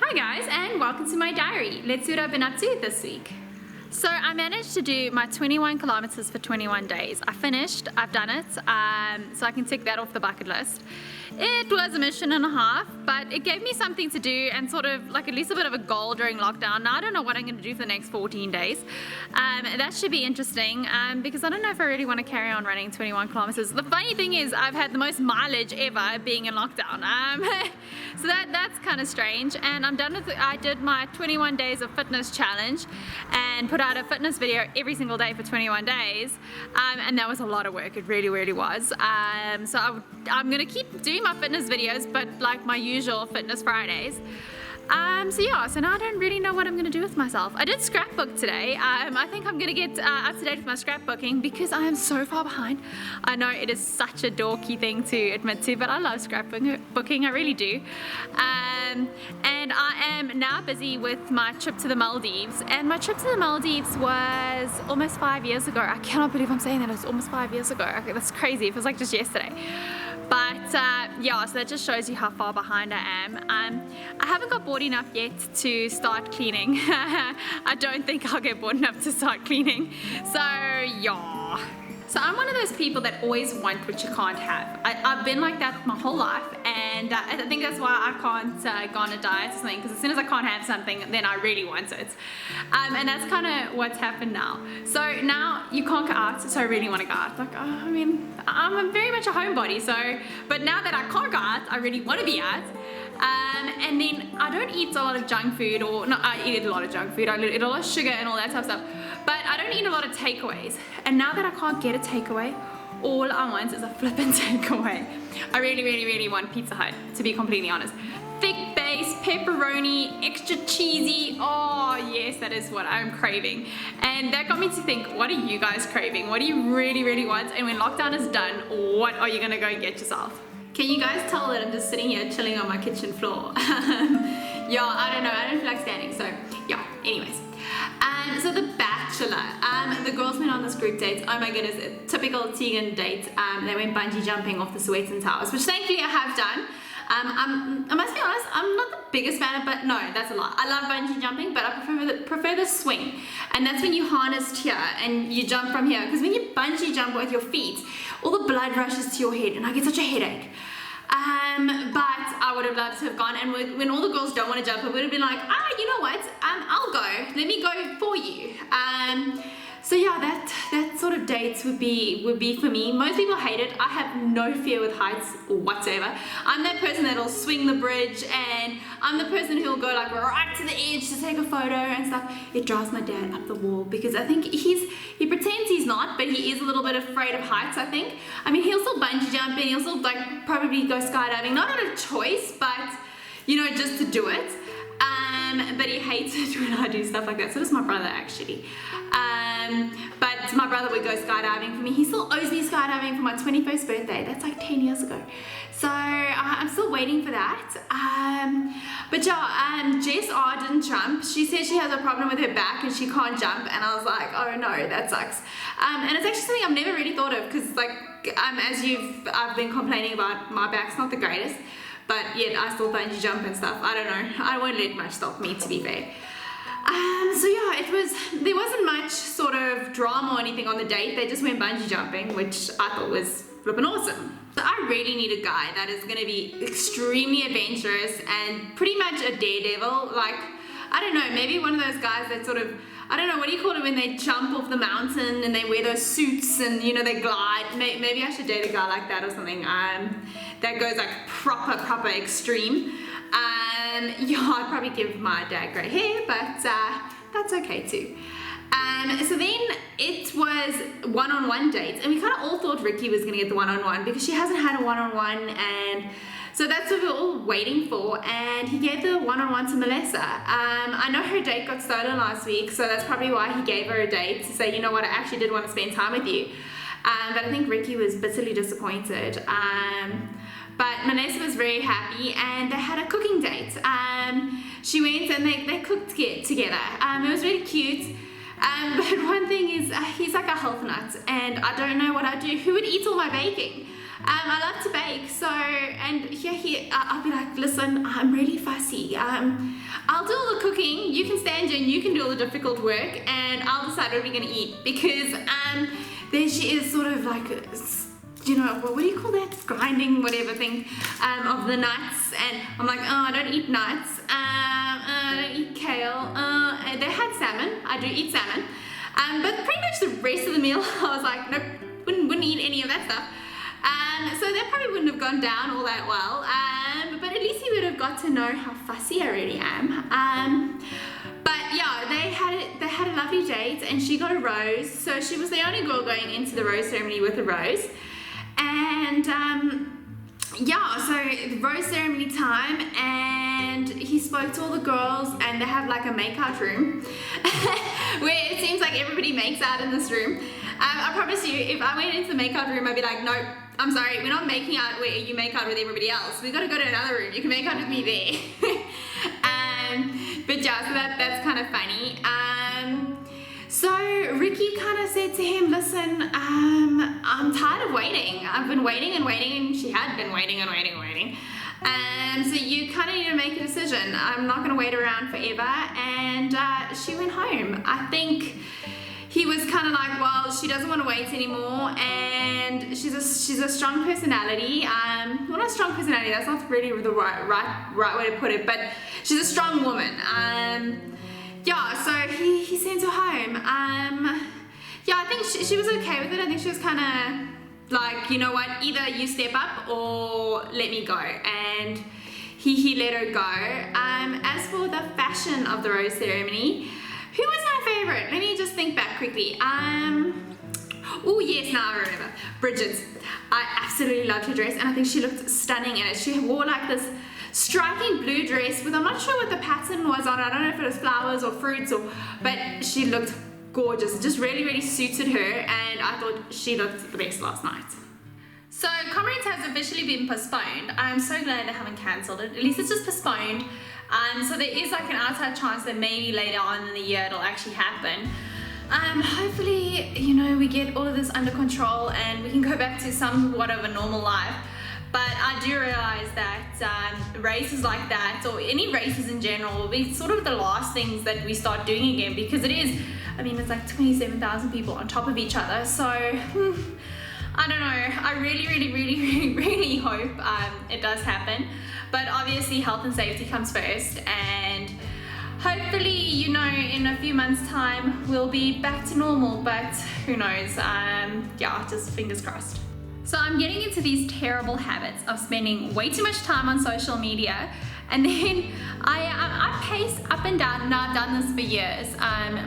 Hi guys, and welcome to my diary. Let's see what I've been up to this week. So I managed to do my 21 kilometers for 21 days. I finished, I've done it, so I can tick that off the bucket list. It was a mission and a half, but it gave me something to do and sort of like at least a bit of a goal during lockdown. Now I don't know what I'm going to do for the next 14 days. That should be interesting because I don't know if I really want to carry on running 21 kilometers. The funny thing is I've had the most mileage ever being in lockdown. So that's kind of strange, and I'm done with it. I did my 21 days of fitness challenge and put out a fitness video every single day for 21 days, and that was a lot of work. It really was. So I'm gonna keep doing my fitness videos, but like my usual fitness Fridays. So now I don't really know what I'm going to do with myself. I did scrapbook today. I think I'm going to get up to date with my scrapbooking because I am so far behind. I know it is such a dorky thing to admit to, but I love scrapbooking, I really do. And I am now busy with my trip to the Maldives, and my trip to the Maldives was almost 5 years ago. I cannot believe I'm saying that. It was almost 5 years ago. Okay, that's crazy. It feels like just yesterday. But so that just shows you how far behind I am. I haven't got bored enough yet to start cleaning. I don't think I'll get bored enough to start cleaning. So So I'm one of those people that always want what you can't have. I've been like that my whole life, and I think that's why I can't go on a diet or something, because as soon as I can't have something, then I really want it. And that's kind of what's happened now. So now you can't go out, so I really want to go out. Like, I'm very much a homebody, but now that I can't go out, I really want to be out. And then I don't eat a lot of junk food, I eat a lot of junk food, I eat a lot of sugar and all that type of stuff, but I don't eat a lot of takeaways. And now that I can't get a takeaway, all I want is a flippin' takeaway. I really want Pizza Hut, to be completely honest. Thick base, pepperoni, extra cheesy. Oh yes, that is what I'm craving. And that got me to think, what are you guys craving? What do you really want? And when lockdown is done, what are you gonna go and get yourself? Can you guys tell that I'm just sitting here chilling on my kitchen floor? I don't know, I don't feel like standing, so yeah, anyways. So the Bachelor, the girls went on this group date. Oh my goodness, a typical Tegan date. They went bungee jumping off the Sowetan Towers, which thankfully I have done. I must be honest, I'm not the biggest fan of, but no, that's a lie. I love bungee jumping, but I prefer the swing. And that's when you harnessed here and you jump from here. Because when you bungee jump with your feet, all the blood rushes to your head and I get such a headache. But I would have loved to have gone, and when all the girls don't want to jump, I would have been like, you know what, I'll go, let me go for you. So yeah, that sort of dates would be for me. Most people hate it. I have no fear with heights whatsoever. I'm that person that'll swing the bridge, and I'm the person who'll go like right to the edge to take a photo and stuff. It drives my dad up the wall because I think he pretends he's not, but he is a little bit afraid of heights, I think. I mean, he'll still bungee jump and he'll still like probably go skydiving, not out of choice, but just to do it. But he hates it when I do stuff like that. So does my brother, actually. But my brother would go skydiving for me. He still owes me skydiving for my 21st birthday. That's like 10 years ago. So I'm still waiting for that. But Jess R didn't jump. She said she has a problem with her back and she can't jump. And I was like, oh no, that sucks. And it's actually something I've never really thought of, because like I've been complaining about my back's not the greatest. But yet I still bungee jump and stuff. I don't know. I won't let much stop me, to be fair. So yeah, there wasn't much sort of drama or anything on the date. They just went bungee jumping, which I thought was flippin' awesome. So I really need a guy that is gonna be extremely adventurous and pretty much a daredevil. Like, I don't know, maybe one of those guys that sort of, I don't know, what do you call it when they jump off the mountain and they wear those suits and they glide? Maybe I should date a guy like that or something. That goes like proper extreme. I'd probably give my dad grey hair, but that's okay too. So then it was one-on-one dates, and we kind of all thought Ricky was gonna get the one-on-one because she hasn't had a one-on-one, and so that's what we were all waiting for, and he gave the one-on-one to Melissa. I know her date got stolen last week, so that's probably why he gave her a date, to say, you know what, I actually did want to spend time with you. But I think Ricky was bitterly disappointed. But Melissa was very happy, and they had a cooking date. She went and they cooked together. It was really cute. But one thing is, he's like a health nut, and I don't know what I'd do. Who would eat all my baking? I love to bake, so, and I'll be like, listen, I'm really fussy. I'll do all the cooking, you can stand in, you can do all the difficult work, and I'll decide what we're gonna eat, because there she is, sort of like, you know, what do you call that? Grinding, whatever thing, of the nuts, and I'm like, oh, I don't eat nuts, I don't eat kale, they had salmon, I do eat salmon, but pretty much the rest of the meal, I was like, nope, wouldn't eat any of that stuff. So that probably wouldn't have gone down all that well, but at least he would have got to know how fussy I really am. But yeah, they had a lovely date, and she got a rose, so she was the only girl going into the rose ceremony with a rose. And yeah, so the rose ceremony time, and he spoke to all the girls, and they have like a make-out room where it seems like everybody makes out in this room. I promise you, if I went into the make-out room, I'd be like, nope, I'm sorry, we're not making out where you make out with everybody else. We've got to go to another room. You can make out with me there. But yeah, so that's kind of funny. So Ricky kind of said to him, listen, I'm tired of waiting. I've been waiting and waiting, and she had been waiting and waiting and waiting. So you kind of need to make a decision. I'm not going to wait around forever. And she went home. I think he was kind of like, well, she doesn't want to wait anymore, and she's a strong personality. Well, not strong personality, that's not really the right way to put it, but she's a strong woman. Yeah, so he sent her home. Yeah, I think she was okay with it. I think she was kind of like, you know what, either you step up or let me go, and he let her go. As for the fashion of the rose ceremony, who was my favorite? Let me just think back quickly. Oh yes, now I remember. Bridget. I absolutely loved her dress, and I think she looked stunning in it. She wore like this striking blue dress with, I'm not sure what the pattern was on it. I don't know if it was flowers or fruits, but she looked gorgeous. It just really, really suited her, and I thought she looked the best last night. So Comrades has officially been postponed. I'm so glad they haven't cancelled it. At least it's just postponed. So there is like an outside chance that maybe later on in the year it'll actually happen. Hopefully, you know, we get all of this under control and we can go back to somewhat of a normal life. But I do realize that races like that, or any races in general, will be sort of the last things that we start doing again, because it is, I mean, it's like 27,000 people on top of each other. So I don't know, I really hope it does happen. But obviously health and safety comes first, and hopefully, you know, in a few months' time we'll be back to normal, but who knows. Yeah, just fingers crossed. So I'm getting into these terrible habits of spending way too much time on social media, and then I pace up and down, and I've done this for years.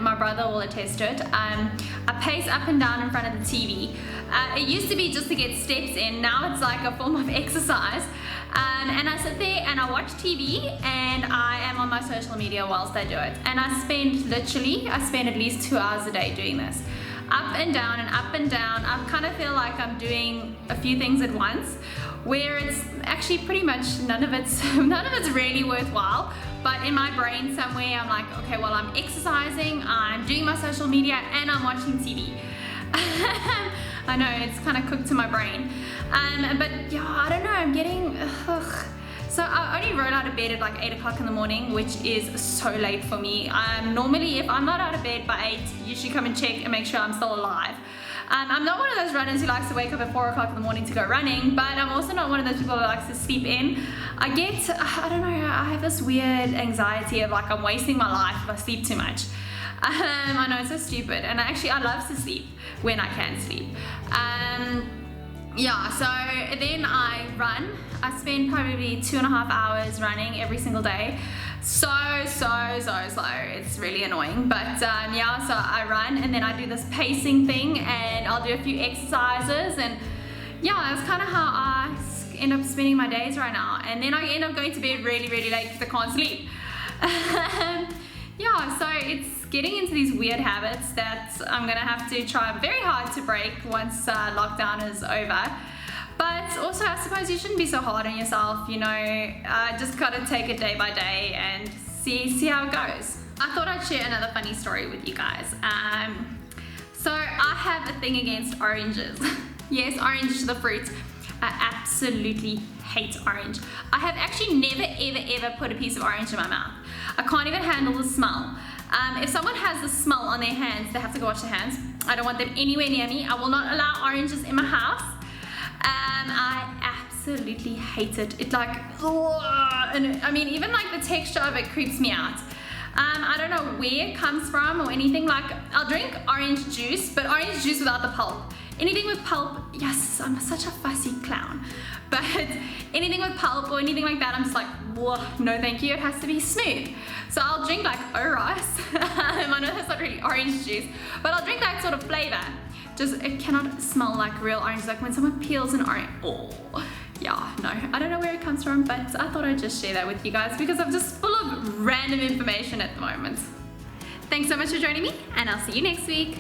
My brother will attest to it. I pace up and down in front of the TV. It used to be just to get steps in. Now it's like a form of exercise. And I sit there and I watch TV, and I am on my social media whilst I do it. And I spend at least 2 hours a day doing this. Up and down and up and down. I kind of feel like I'm doing a few things at once, where it's actually pretty much none of it's really worthwhile. But in my brain somewhere, I'm like, okay, well, I'm exercising, I'm doing my social media, and I'm watching TV. I know, it's kind of cooked to my brain. But yeah, I don't know, I'm getting, So I only roll out of bed at like 8 o'clock in the morning, which is so late for me. Normally, if I'm not out of bed by 8, you should come and check and make sure I'm still alive. I'm not one of those runners who likes to wake up at 4 o'clock in the morning to go running, but I'm also not one of those people who likes to sleep in. I don't know, I have this weird anxiety of like I'm wasting my life if I sleep too much. I know, it's so stupid, and I love to sleep when I can sleep. Yeah, so then I run. I spend probably 2.5 hours running every single day. So slow. It's really annoying. But yeah, so I run, and then I do this pacing thing, and I'll do a few exercises, and yeah, that's kind of how I end up spending my days right now. And then I end up going to bed really late because I can't sleep. Yeah, so it's getting into these weird habits that I'm gonna have to try very hard to break once lockdown is over. But also, I suppose you shouldn't be so hard on yourself, you know, just gotta take it day by day and see how it goes. I thought I'd share another funny story with you guys. So I have a thing against oranges. Yes, oranges, the fruit. I absolutely hate orange. I have actually never ever put a piece of orange in my mouth. I can't even handle the smell. If someone has the smell on their hands, they have to go wash their hands. I don't want them anywhere near me. I will not allow oranges in my house. I absolutely hate it. It like, and I mean, even like the texture of it creeps me out. I don't know where it comes from or anything. Like, I'll drink orange juice, but orange juice without the pulp. Anything with pulp, yes, I'm such a fussy clown. But anything with pulp or anything like that, I'm just like, whoa, no thank you, it has to be smooth. So I'll drink like Oros. I know that's not really orange juice, but I'll drink that sort of flavor. Just, it cannot smell like real orange. Like when someone peels an orange, oh, yeah, no. I don't know where it comes from, but I thought I'd just share that with you guys because I'm just full of random information at the moment. Thanks so much for joining me, and I'll see you next week.